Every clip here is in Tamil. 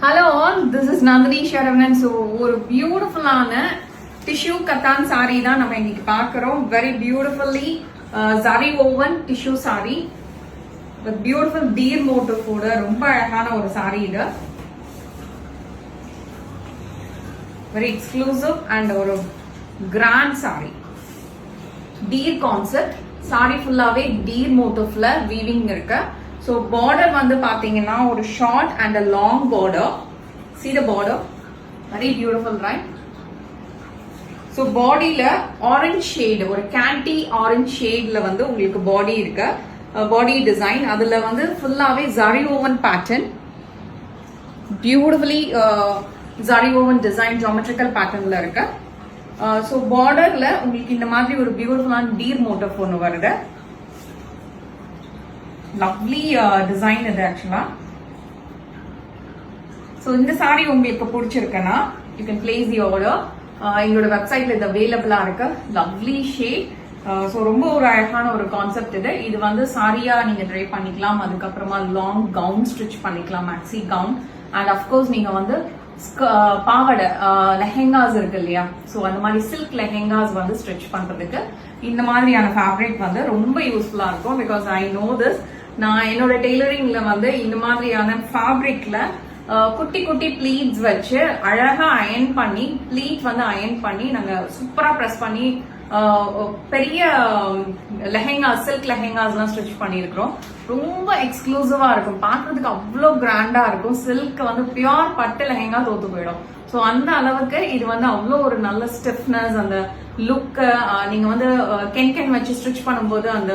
Hello all, this is Nandini Sharavanan. So, ஒரு பியூட்டிஃபுல்லான டிஷ்யூ கத்தான் சாரி தான் நம்ம இன்னைக்கு பார்க்கிறோம். Very beautifully zari woven tissue saree with beautiful deer motif ஓட ரொம்ப அழகான ஒரு saree இது. Very exclusive and ஒரு grand saree. Deer concept, saree ஃபுல்லாவே deer motifல weaving இருக்கு. So border வந்து பாத்தீங்கன்னா ஒரு short and a long border. See the border, very beautiful, right? So bodyல orange shade, ஒரு candy orange shadeல வந்து உங்களுக்கு body இருக்கு. Body design அதுல வந்து ஃபுல்லாவே zari woven pattern, beautifully zari woven design geometrical patternல இருக்கு. So borderல உங்களுக்கு இந்த மாதிரி ஒரு பியூட்டிஃபுல்லான deer motif ஒன்று வருது. Lovely design இது ஆக்சுவலா. ஸோ இந்த சாரி உங்களுக்கு பிடிச்சிருக்குன்னா you can place the order. எங்களோட வெப்சைட்ல இது அவைலபிளா இருக்கு. Lovely shade. ஸோ ரொம்ப ஒரு அழகான ஒரு கான்செப்ட் இது. இது வந்து சாரியா நீங்க ட்ரை பண்ணிக்கலாம். அதுக்கப்புறமா லாங் கவுன் ஸ்டிச் பண்ணிக்கலாம், மேக்ஸி கவுன். அண்ட் அஃப்கோர்ஸ் நீங்க வந்து பாவாடை லெஹெங்காஸ் இருக்கு இல்லையா, ஸோ அந்த மாதிரி சில்க் லெஹெங்காஸ் வந்து ஸ்டிச் பண்றதுக்கு இந்த மாதிரியான ஃபேப்ரிக் வந்து ரொம்ப யூஸ்ஃபுல்லா இருக்கும். Because I know this. நான் என்னோட டெய்லரிங்ல வந்து இந்த மாதிரியான ஃபேப்ரிக்ல குட்டி குட்டி ப்ளீட்ஸ் வச்சு அழகா அயன் பண்ணி, ப்ளீட் வந்து அயன் பண்ணி நாங்க சூப்பரா ப்ரெஸ் பண்ணி பெரிய லெஹெங்காஸ், சில்க் லெஹெங்காஸ் எல்லாம் ஸ்டிச் பண்ணிருக்கிறோம். ரொம்ப எக்ஸ்க்ளூசிவா இருக்கும், பார்க்கறதுக்கு அவ்வளோ கிராண்டா இருக்கும். சில்க் வந்து பியூர் பட்டு லெஹெங்கா தோத்து போயிடும். ஸோ அந்த அளவுக்கு இது வந்து அவ்வளோ ஒரு நல்ல ஸ்டிஃப்னஸ், அந்த லுக்கு நீங்க வந்து கென் வச்சு ஸ்டிச் பண்ணும்போது அந்த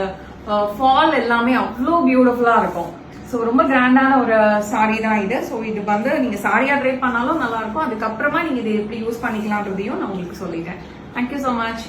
ஃபால் எல்லாமே அவ்வளோ பியூட்டிஃபுல்லா இருக்கும். ஸோ ரொம்ப கிராண்டான ஒரு சாரி தான் இது. ஸோ இது வந்து நீங்க சாரியா ட்ரை பண்ணாலும் நல்லா இருக்கும். அதுக்கப்புறமா நீங்க இது எப்படி யூஸ் பண்ணிக்கலாம்ன்றதையும் நான் உங்களுக்கு சொல்லிட்டேன். Thank you so much.